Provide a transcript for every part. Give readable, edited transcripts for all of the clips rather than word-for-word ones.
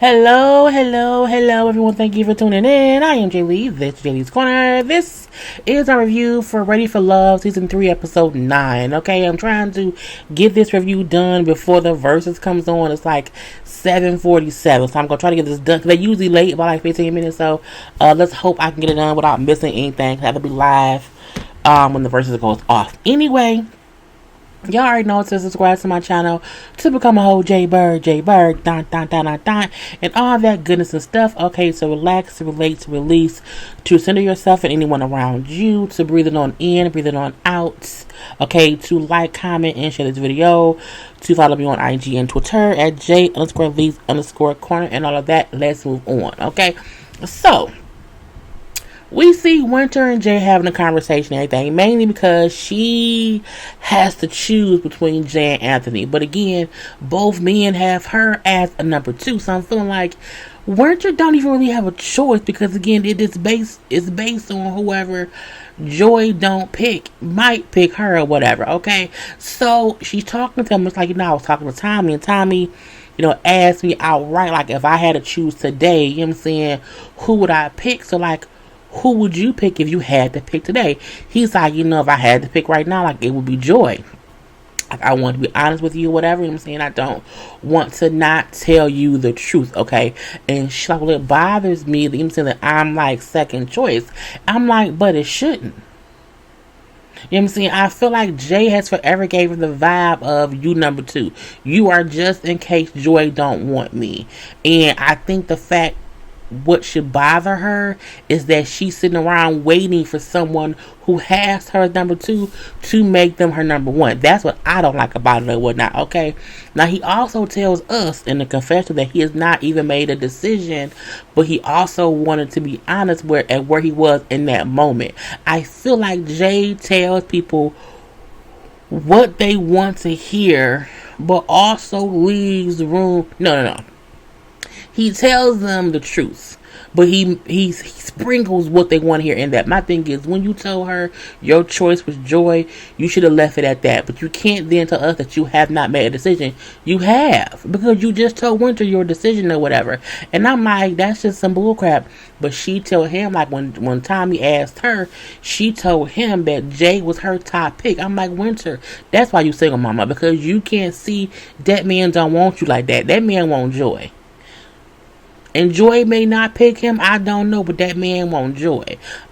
Hello, everyone. Thank you for tuning in. I am JayLees. This is JLeesCorner. This is our review for Ready for Love, Season 3, Episode 9. Okay, I'm trying to get this review done before the verses comes on. It's like 7:47, so I'm going to try to get this done, because they're usually late, about like 15 minutes, so let's hope I can get it done without missing anything. I have to be live when the verses goes off. Anyway, y'all already know to subscribe to my channel to become a whole JayBird, and all that goodness and stuff. Okay, so relax, to relate, to release, to center yourself and anyone around you, to breathe it on in, breathe it on out. Okay, to like, comment, and share this video, to follow me on IG and Twitter at J_Lees_Corner, and all of that. Let's move on. Okay, so we see Winter and Jay having a conversation and everything, mainly because she has to choose between Jay and Anthony. But again, both men have her as a number 2, so I'm feeling like Winter don't even really have a choice, because again, it's based on whoever Joy don't pick, might pick her or whatever. Okay, so she's talking to him. It's like, I was talking to Tommy, and Tommy, asked me outright, like, if I had to choose today, you know what I'm saying, who would I pick? So like, who would you pick if you had to pick today? He's like, if I had to pick right now, like, it would be Joy. Like, I want to be honest with you, whatever. You know what I'm saying? I don't want to not tell you the truth, okay? And she's like, well, it bothers me that, that I'm like second choice. I'm like, but it shouldn't. You know what I'm saying? I feel like Jay has forever gave her the vibe of you number 2. You are just in case Joy don't want me. And I think the fact what should bother her is that she's sitting around waiting for someone who has her number 2 to make them her number 1. That's what I don't like about it or whatnot. Okay, now he also tells us in the confession that he has not even made a decision, but he also wanted to be honest where he was in that moment. I feel like Jay tells people what they want to hear, but also leaves room. No. He tells them the truth, but he sprinkles what they want to hear in that. My thing is, when you tell her your choice was Joy, you should have left it at that. But you can't then tell us that you have not made a decision. You have, because you just told Winter your decision or whatever. And I'm like, that's just some bullcrap. But she told him, like, when Tommy asked her, she told him that Jay was her top pick. I'm like, Winter, that's why you single, mama, because you can't see that man don't want you like that. That man want Joy. And Joy may not pick him, I don't know, but that man won't Joy.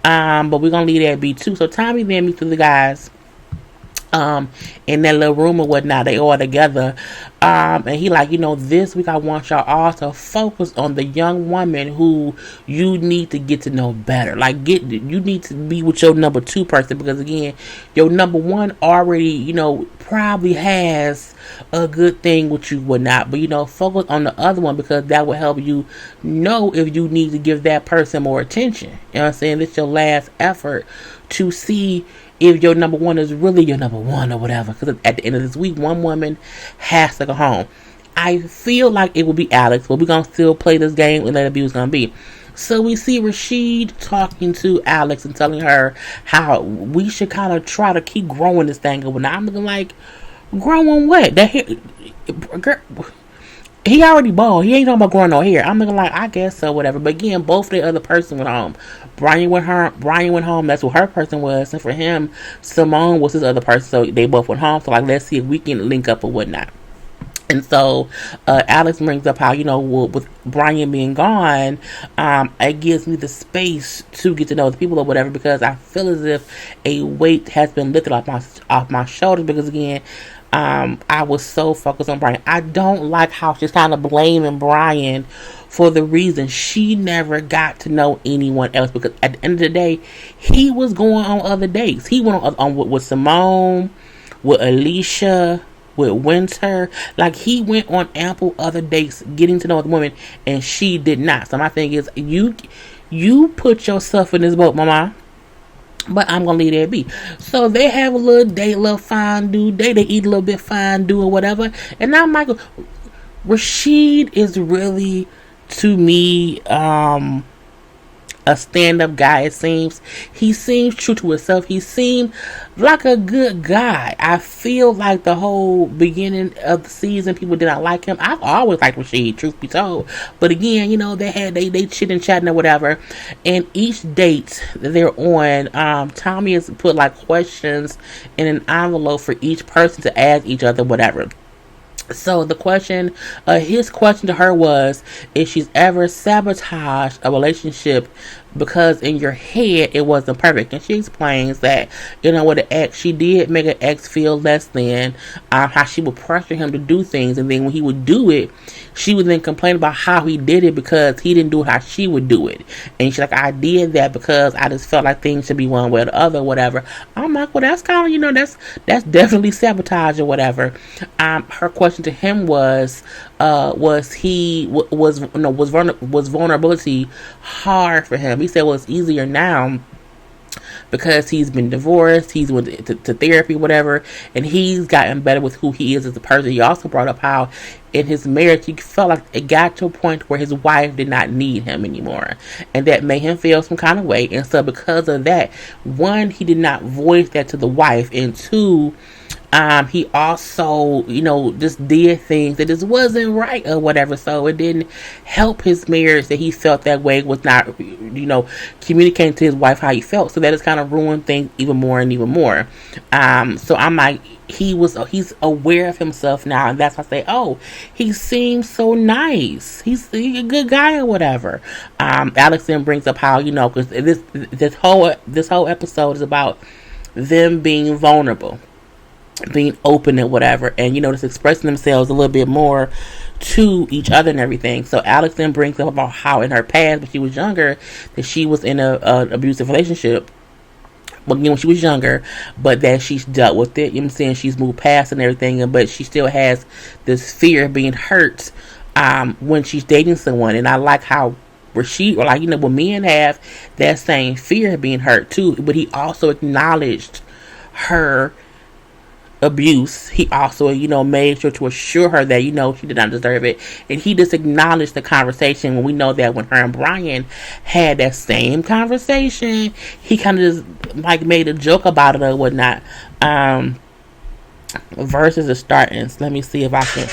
But we're gonna leave that be too. So Tommy then meets with the guys in that little room or whatnot. They all together. And he like, this week I want y'all all to focus on the young woman who you need to get to know better. Like, you need to be with your number 2 person, because again, your number 1 already, probably has a good thing with you, whatnot. But focus on the other one, because that will help you know if you need to give that person more attention. You know what I'm saying? It's your last effort to see if your number 1 is really your number 1 or whatever. Because at the end of this week, one woman has to go home. I feel like it will be Alex, but we're going to still play this game and let it be what's going to be. So we see Rasheed talking to Alex and telling her how we should kind of try to keep growing this thing. And I'm looking like, growing what? He already bald. He ain't talking about growing no hair. I'm looking like, I guess so, whatever. But again, both the other person went home. Brian went home. That's what her person was. And for him, Simone was his other person. So they both went home. So like, let's see if we can link up or whatnot. And so Alex brings up how, with Brian being gone, it gives me the space to get to know the people or whatever, because I feel as if a weight has been lifted off my shoulders, because again, I was so focused on Brian. I don't like how she's kind of blaming Brian for the reason she never got to know anyone else, because at the end of the day, he was going on other dates. He went on with Simone, with Alicia, with Winter. Like, he went on ample other dates getting to know the woman, and she did not. So my thing is, you put yourself in this boat, mama. But I'm gonna leave that be. So they have a little date, little fondue day. They eat a little bit fondue or whatever. And now Rasheed is really, to me, a a stand-up guy, it seems. He seems true to himself. He seemed like a good guy. I feel like the whole beginning of the season, people did not like him. I've always liked Rasheed, truth be told. But again, they chit and chatting or whatever. And each date that they're on, Tommy has put like questions in an envelope for each person to ask each other, whatever. So the question, his question to her was if she's ever sabotaged a relationship because in your head it wasn't perfect. And she explains that, with the ex, she did make an ex feel less than, how she would pressure him to do things. And then when he would do it, she would then complain about how he did it because he didn't do it how she would do it. And she's like, I did that because I just felt like things should be one way or the other, whatever. I'm like, well, that's kind of, that's definitely sabotage or whatever. Her question to him was vulnerability hard for him? He said, well, it's easier now because he's been divorced, he's went to therapy, whatever, and he's gotten better with who he is as a person. He also brought up how in his marriage he felt like it got to a point where his wife did not need him anymore, and that made him feel some kind of way. And so because of that, one, he did not voice that to the wife, and two, he also, just did things that just wasn't right or whatever. So it didn't help his marriage that he felt that way, was not, communicating to his wife how he felt. So that has kind of ruined things even more and even more. So I'm like, he's aware of himself now, and that's why I say, oh, he seems so nice. He's a good guy or whatever. Alex then brings up how, because this whole episode is about them being vulnerable, being open and whatever, and just expressing themselves a little bit more to each other and everything. So Alex then brings up about how in her past, when she was younger, that she was in an abusive relationship when she was younger, but that she's dealt with it. You know what I'm saying? She's moved past and everything, but she still has this fear of being hurt when she's dating someone. And I like how Rasheed, or like, when men have that same fear of being hurt too, but he also acknowledged her abuse. He also, made sure to assure her that, she did not deserve it. And he just acknowledged the conversation when we know that when her and Brian had that same conversation, he kind of just like made a joke about it or whatnot. Verses are starting. So let me see if I can.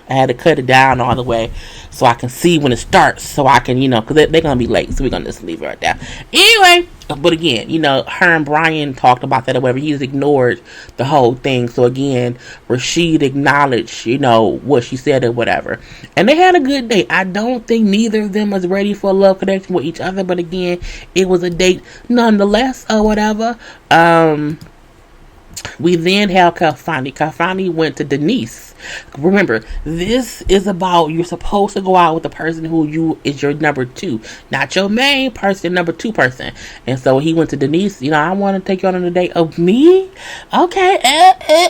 I had to cut it down all the way so I can see when it starts, so I can, because they're going to be late, so we're going to just leave it right there. Anyway, but again, her and Brian talked about that or whatever. He's ignored the whole thing. So again, Rasheed acknowledged, what she said or whatever. And they had a good date. I don't think neither of them was ready for a love connection with each other, but again, it was a date nonetheless or whatever. We then have Kafani. Kafani went to Denise. Remember, this is about, you're supposed to go out with the person who is your number two, not your main person, number two person. And so he went to Denise. I want to take you on a date. Oh, me? Okay.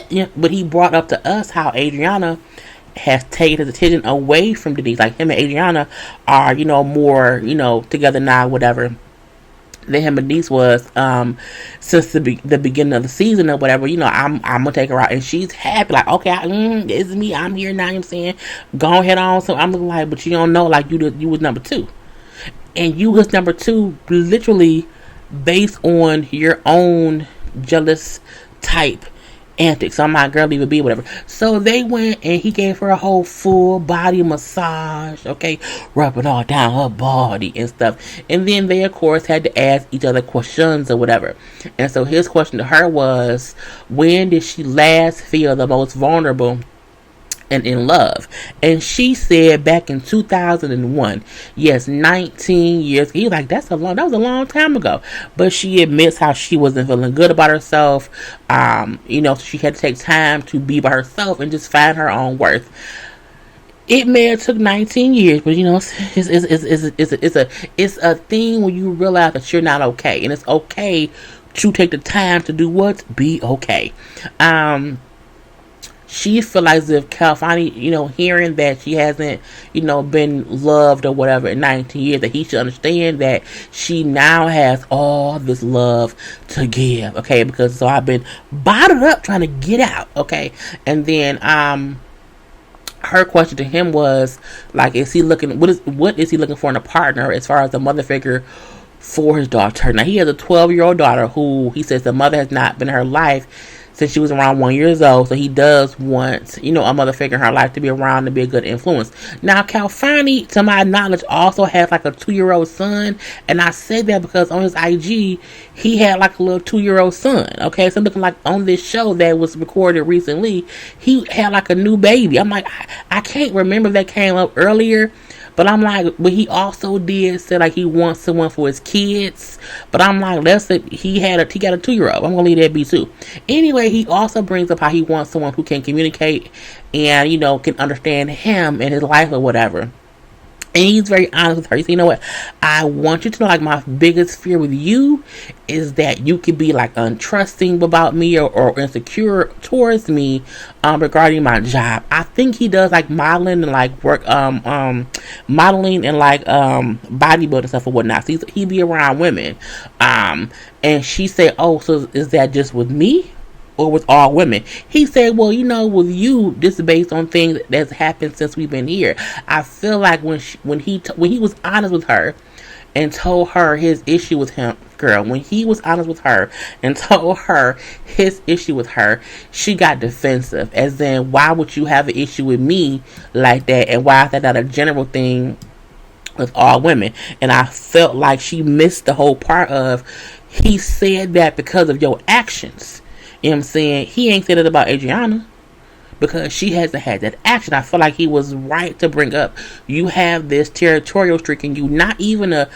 Yeah. But he brought up to us how Adriana has taken his attention away from Denise. Like, him and Adriana are, more, together now, whatever. Than him and Denise was since the beginning of the season or whatever. I'm gonna take her out, and she's happy, like, okay, it's me, I'm here now. I'm saying, go ahead on. So I'm looking like, but you don't know, like, you was number two, and you was number two literally based on your own jealous type antics. I'm not, girl, leave it be, whatever. So they went and he gave her a whole full body massage, okay, rubbing all down her body and stuff. And then they, of course, had to ask each other questions or whatever. And so his question to her was, when did she last feel the most vulnerable and in love? And she said back in 2001. Yes, 19 years. He was like, that was a long time ago. But she admits how she wasn't feeling good about herself. She had to take time to be by herself and just find her own worth. It may have took 19 years, but it's a thing when you realize that you're not okay, and it's okay to take the time to do what? Be okay. She feels as if Kafani, hearing that she hasn't, been loved or whatever in 19 years, that he should understand that she now has all this love to give, okay? Because I've been bottled up trying to get out, okay? And then, her question to him was like, is he looking? What is he looking for in a partner as far as a mother figure for his daughter? Now he has a 12-year-old daughter who he says the mother has not been in her life since she was around 1 year old. So he does want, a mother figure in her life to be around to be a good influence. Now Calfani, to my knowledge, also has like a 2-year-old son, and I say that because on his IG he had like a little 2-year-old son. Okay, so looking like on this show that was recorded recently, he had like a new baby. I'm like, I can't remember if that came up earlier. But I'm like, but he also did say like he wants someone for his kids. But I'm like, he got a 2-year-old. I'm gonna leave that be too. Anyway, he also brings up how he wants someone who can communicate and can understand him and his life or whatever. And he's very honest with her. He said, you know what? I want you to know, like, my biggest fear with you is that you could be, like, untrusting about me or insecure towards me regarding my job. I think he does, like, modeling and, like, modeling and, like, bodybuilding stuff or whatnot. So he be around women. And she said, oh, so is that just with me? Or with all women? He said, well, with you, this is based on things that's happened since we've been here. I feel like when he was honest with her and told her his issue with him, when he was honest with her and told her his issue with her, she got defensive, as in, why would you have an issue with me like that, and why is that not a general thing with all women? And I felt like she missed the whole part of, he said that because of your actions. You know what I'm saying? He ain't said it about Adriana because she hasn't had that action. I feel like he was right to bring up, you have this territorial streak in you, not even a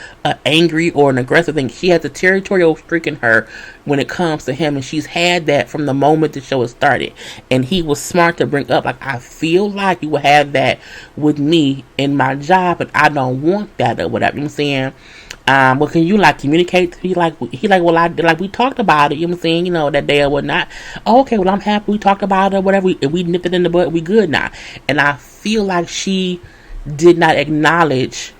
angry or an aggressive thing. She has a territorial streak in her when it comes to him, and she's had that from the moment the show has started. And he was smart to bring up, like, I feel like you will have that with me in my job, and I don't want that or whatever. You know what I'm saying? Well, can you like communicate to me? Well, we talked about it, you know what I'm saying, that day or whatnot. Oh, okay, well, I'm happy we talked about it or whatever. We nipped it in the bud, we good now. And I feel like she did not acknowledge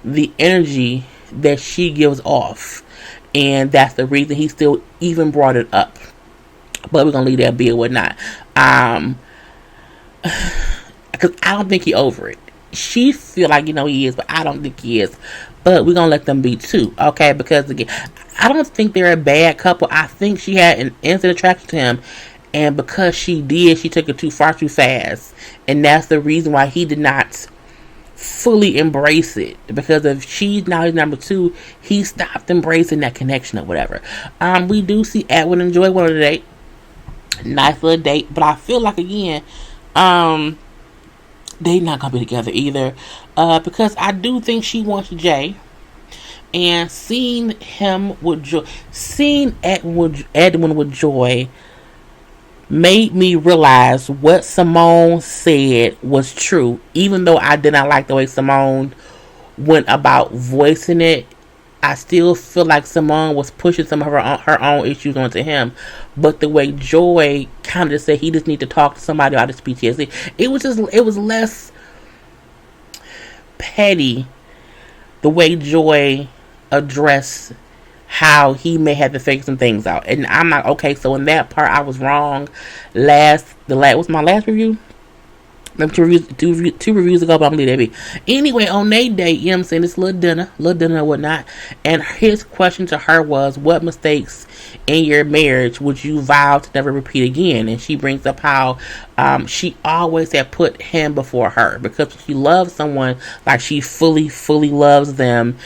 the energy that she gives off. And that's the reason he still even brought it up. But we're gonna leave that be or whatnot. Because I don't think he over it. She feel like, he is, but I don't think he is. But we're going to let them be too, okay? Because, again, I don't think they're a bad couple. I think she had an instant attraction to him. And because she did, she took it too far too fast. And that's the reason why he did not fully embrace it. Because if she's now his number 2, he stopped embracing that connection or whatever. We do see Edwin and Joy on a date. Nice little date. But I feel like, again, they not gonna be together either, because I do think she wants Jay, and seeing Edwin with Joy made me realize what Simone said was true. Even though I did not like the way Simone went about voicing it, I still feel like Simone was pushing some of her own issues onto him. But the way Joy kind of just said he just need to talk to somebody about his PTSD, it was less petty the way Joy addressed how he may have to figure some things out. And I'm like, okay, so in that part I was wrong. What's my last review? Two reviews ago, but I'm gonna leave that be. Anyway, on their date, you know what I'm saying, this little dinner and whatnot, and his question to her was, what mistakes in your marriage would you vow to never repeat again? And she brings up how she always had put him before her, because she loves someone, like she fully loves them.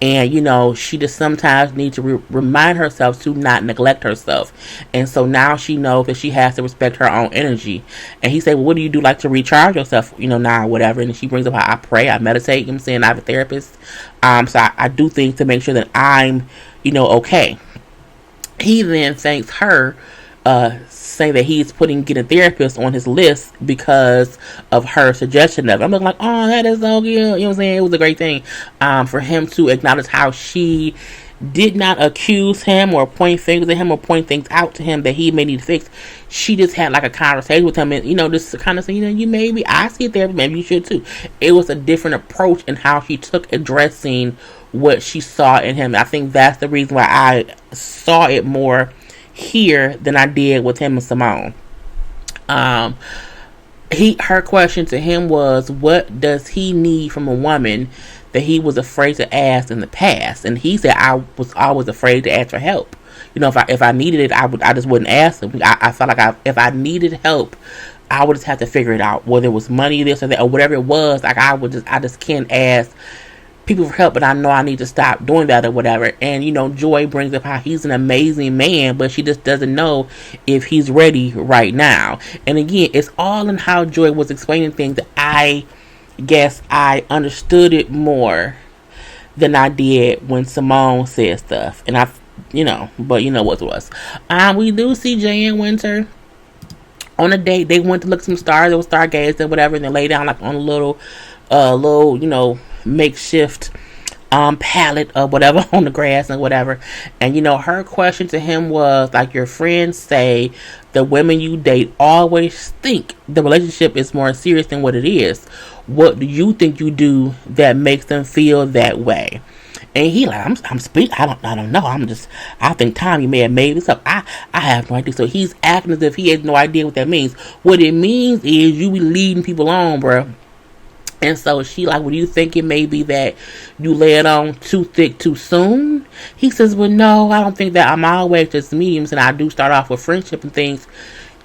And, she just sometimes needs to remind herself to not neglect herself. And so now she knows that she has to respect her own energy. And he said, well, what do you do like to recharge yourself, now, whatever? And she brings up how I pray, I meditate, you know what I'm saying? I have a therapist. So I do things to make sure that I'm, okay. He then thanks her, saying that he's getting a therapist on his list because of her suggestion of it. I'm looking like, oh, that is so good. You know what I'm saying? It was a great thing for him to acknowledge how she did not accuse him or point fingers at him or point things out to him that he may need to fix. She just had like a conversation with him and, just kind of say, you maybe I see it there, but maybe you should too. It was a different approach in how she took addressing what she saw in him. I think that's the reason why I saw it more here than I did with him and Simone. her question to him was, what does he need from a woman that he was afraid to ask in the past? And he said, I was always afraid to ask for help. If I needed it, I just wouldn't ask him. I felt like if I needed help, I would just have to figure it out, whether it was money, this or that, or whatever it was. Like I just can't ask people for help, but I know I need to stop doing that or whatever. And Joy brings up how he's an amazing man, but she just doesn't know if he's ready right now. And again, it's all in how Joy was explaining things that I guess I understood it more than I did when Simone said stuff. And but what it was. We do see Jay and Winter on a date. They went to look at some stars. It was stargazing or whatever, and they lay down like on a little makeshift pallet or whatever on the grass and whatever. And her question to him was like, your friends say the women you date always think the relationship is more serious than what it is. What do you think you do that makes them feel that way? And he like, I'm speaking. I don't know. I think Tommy may have made this up. I have no idea. So he's acting as if he has no idea what that means. What it means is you be leading people on, bro. And so she like, well, do you think it may be that you lay it on too thick too soon? He says, well, no, I don't think that. I'm always just mediums, and I do start off with friendship and things.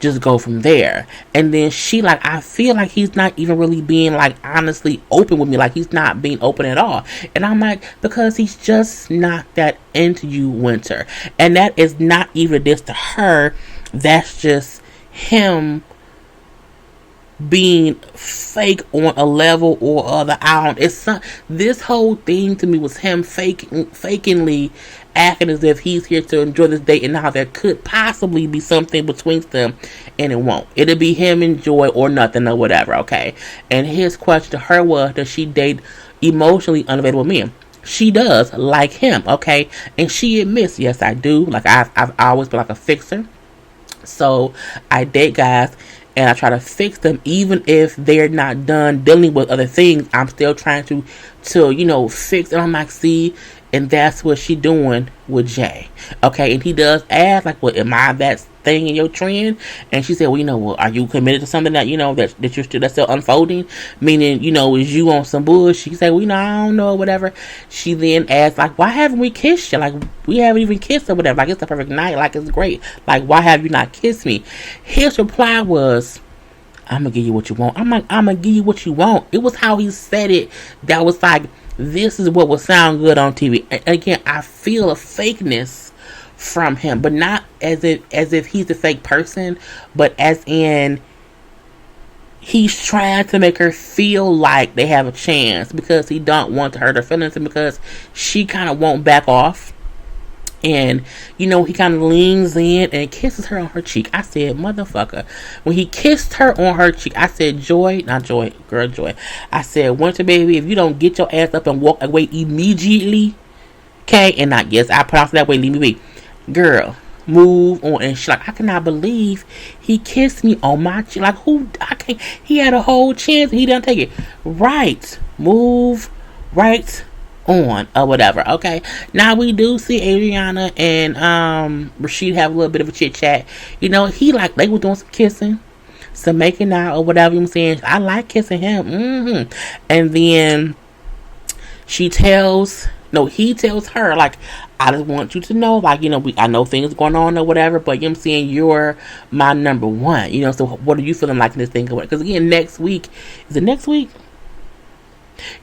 Just go from there. And then she like, I feel like he's not even really being like honestly open with me. Like he's not being open at all. And I'm like, because he's just not that into you, Winter. And that is not even this to her. That's just him being fake on a level or other. This whole thing to me was him fakingly acting as if he's here to enjoy this date, and now there could possibly be something between them, and it won't. It'll be him and Joy or nothing or whatever, okay? And his question to her was, does she date emotionally unavailable men? She does, like him, okay? And she admits, yes, I do. Like I've always been like a fixer. So I date guys and I try to fix them, even if they're not done dealing with other things. I'm still trying to fix. And I'm like, see, and that's what she doing with Jay. Okay, and he does ask, like, well, am I that thing in your trend? And she said, well, are you committed to something that that's still unfolding? Meaning, is you on some bullshit? She said, well, I don't know, whatever. She then asked, like, why haven't we kissed you? Like, we haven't even kissed or whatever. Like, it's the perfect night. Like, it's great. Like, why have you not kissed me? His reply was, I'm gonna give you what you want. I'm like, I'm gonna give you what you want. It was how he said it that was like, this is what would sound good on TV. And again, I feel a fakeness from him, but not as if he's a fake person, but as in he's trying to make her feel like they have a chance, because he don't want to hurt her feelings, and because she kind of won't back off. And he kind of leans in and kisses her on her cheek. I said, motherfucker. When he kissed her on her cheek, I said, Joy, not Joy, girl, Joy. I said, Winter, baby, if you don't get your ass up and walk away immediately, okay, and not, yes, I pronounce it that way, leave me be, girl, move on. And she's like, I cannot believe he kissed me on my cheek. Like, he had a whole chance and he didn't take it. Right, move right on or whatever. Okay, now we do see Adriana and Rasheed have a little bit of a chit chat. He like, they were doing some kissing, some making out or whatever. I'm saying, I like kissing him. And then he tells her, like, I just want you to know, like, I know things going on or whatever, but I'm saying, you're my number one. So what are you feeling like in this thing? Because again, next week, is it next week?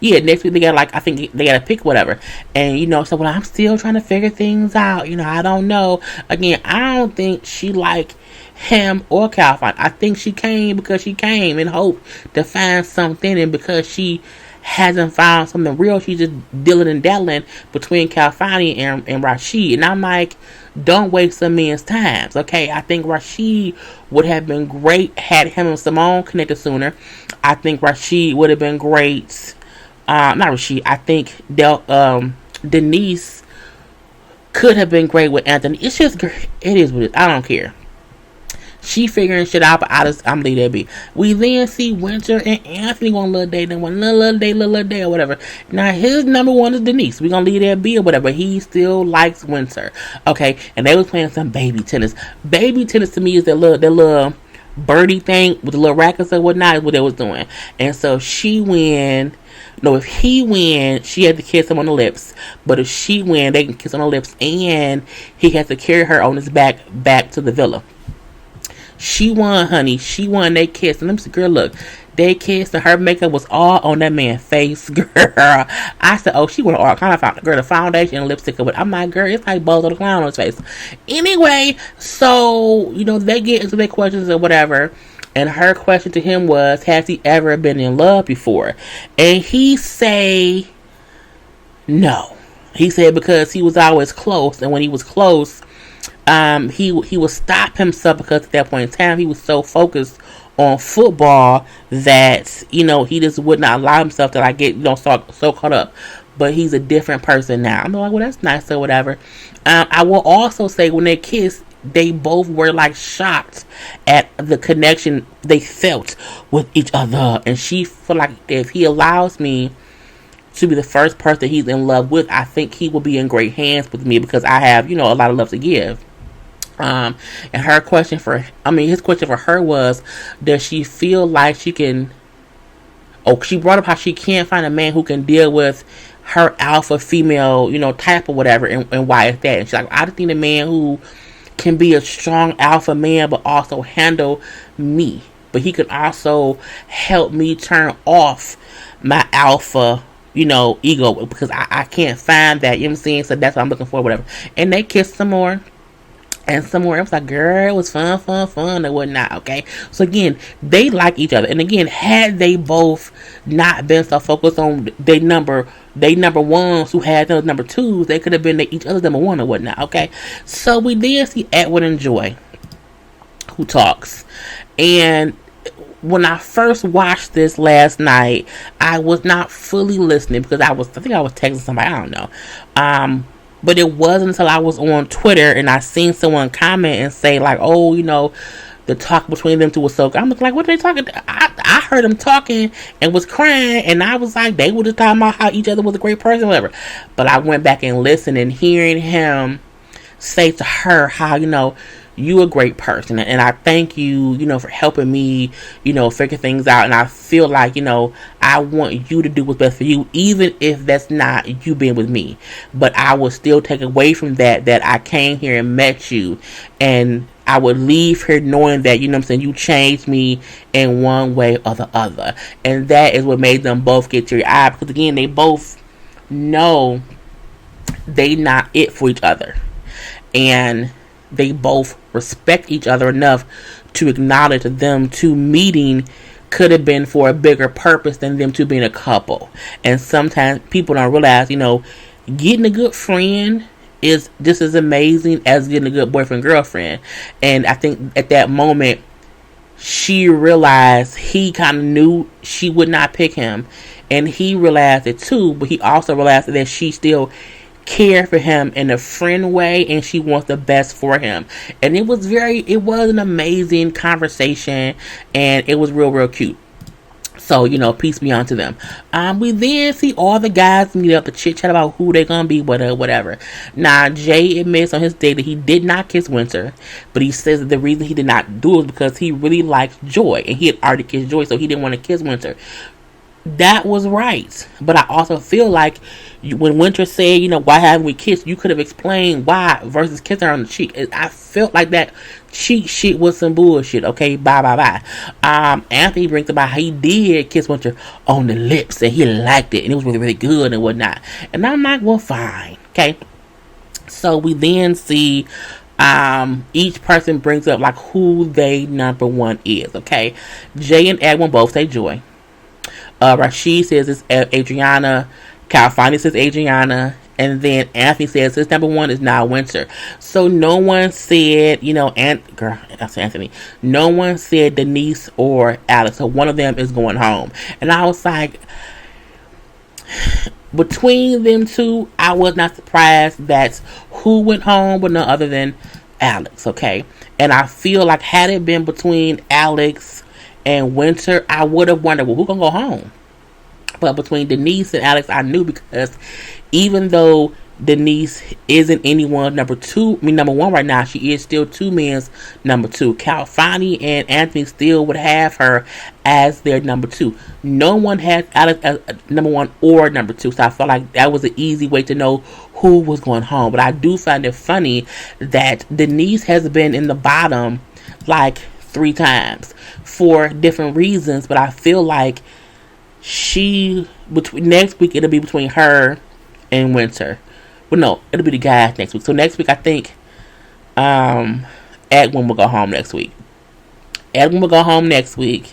Yeah, next week they got, like, I think they got to pick whatever. And, so when I'm still trying to figure things out, I don't know. Again, I don't think she like him or Calvin. I think she came because she came in hope to find something, and because she hasn't found something real, she's just dilling and daddling between Calfani and Rasheed. And I'm like, don't waste some men's times, okay? I think Rasheed would have been great had him and Simone connected sooner. I think Rasheed would have been great. Not Rasheed. I think Denise could have been great with Anthony. It's just, it is what it is. I don't care. She figuring shit out, but I'm leave that be. We then see Winter and Anthony on a little date, and one little day or whatever. Now his number one is Denise. We gonna leave that be or whatever. He still likes Winter, okay? And they was playing some baby tennis. Baby tennis to me is that little birdie thing with the little rackets and whatnot is what they was doing. And so she win. No, if he win, she had to kiss him on the lips. But if she win, they can kiss on the lips, and he has to carry her on his back to the villa. She won, honey. She won. They kissed. And let me see, girl, look. They kissed, and her makeup was all on that man's face, girl. I said, oh, she went all kind of girl, the foundation and lipstick. But I'm like, girl, it's like Bozo the Clown on his face. Anyway, so, they get into their questions or whatever. And her question to him was, has he ever been in love before? And he say, no. He said because he was always close. And when he was close, he would stop himself because at that point in time, he was so focused on football that, he just would not allow himself to get, so caught up. But he's a different person now. I'm like, well, that's nice or whatever. I will also say when they kissed, they both were shocked at the connection they felt with each other. And she felt like if he allows me to be the first person he's in love with, I think he will be in great hands with me because I have, a lot of love to give. And his question for her was, does she feel like she can, she brought up how she can't find a man who can deal with her alpha female, type or whatever, and why is that? And she's like, I just need a man who can be a strong alpha man, but also handle me. But he can also help me turn off my alpha, ego, because I can't find that, you know what I'm saying? So that's what I'm looking for, whatever. And they kissed some more. And somewhere, I was like, girl, it was fun, and whatnot, okay? So again, they like each other. And again, had they both not been so focused on they number ones who had those number twos, they could have been each other's number one or whatnot, okay? So we did see Edwin and Joy, who talks. And when I first watched this last night, I was not fully listening because I think I was texting somebody, I don't know. But it wasn't until I was on Twitter and I seen someone comment and say the talk between them two was so good. I'm like, what are they talking? I heard them talking and was crying, and I was like, they were just talking about how each other was a great person, whatever. But I went back and listened, and hearing him say to her how you a great person, and I thank you, for helping me, figure things out. And I feel like, I want you to do what's best for you, even if that's not you being with me. But I will still take away from that I came here and met you, and I would leave here knowing that, you changed me in one way or the other. And that is what made them both get teary-eyed, because again, they both know they not it for each other. And they both respect each other enough to acknowledge that them two meeting could have been for a bigger purpose than them two being a couple. And sometimes people don't realize, getting a good friend is just as amazing as getting a good boyfriend girlfriend. And I think at that moment she realized he kind of knew she would not pick him, and he realized it too. But he also realized that she still care for him in a friend way, and she wants the best for him. And it was an amazing conversation, and it was real cute. So, peace be unto them. We then see all the guys meet up to chit chat about who they're gonna be, whatever. Now, Jay admits on his day that he did not kiss Winter, but he says that the reason he did not do it was because he really likes Joy, and he had already kissed Joy, so he didn't want to kiss Winter. That was right. But I also feel like when Winter said, why haven't we kissed, you could have explained why versus kissing her on the cheek. I felt like that cheek shit was some bullshit. Okay, bye. Anthony brings about how he did kiss Winter on the lips and he liked it and it was really good and whatnot. And I'm like, well, fine. Okay. So we then see each person brings up who they number one is. Okay. Jay and Edwin both say Joy. Rasheed says it's Adriana. California says Adriana. And then Anthony says his number one is now Winter. So no one said, Anthony. No one said Denise or Alex. So one of them is going home. And I was like, between them two, I was not surprised that who went home but none other than Alex. Okay. And I feel like had it been between Alex and Winter, I would have wondered, well, who's gonna go home? But between Denise and Alex, I knew, because even though Denise isn't anyone number two. I mean, number one right now. She is still two men's number two. Calfani and Anthony still would have her as their number two. No one has Alex as number one or number two. So I felt like that was an easy way to know who was going home. But I do find it funny that Denise has been in the bottom like 3 times for different reasons. But I feel like next week it'll be between her and Winter. Well, no, it'll be the guys next week. So next week I think Edwin will go home next week. Edwin will go home next week,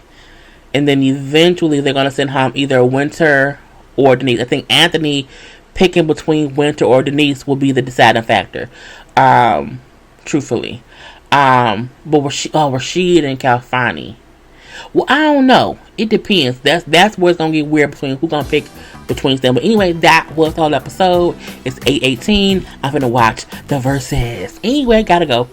and then eventually they're gonna send home either Winter or Denise. I think Anthony picking between Winter or Denise will be the deciding factor. Truthfully, but Rasheed and Calfani. Well, I don't know. It depends. That's where it's gonna get weird between who's gonna pick between them. But anyway, that was the whole episode. It's 8:18. I'm gonna watch the verses. Anyway, gotta go.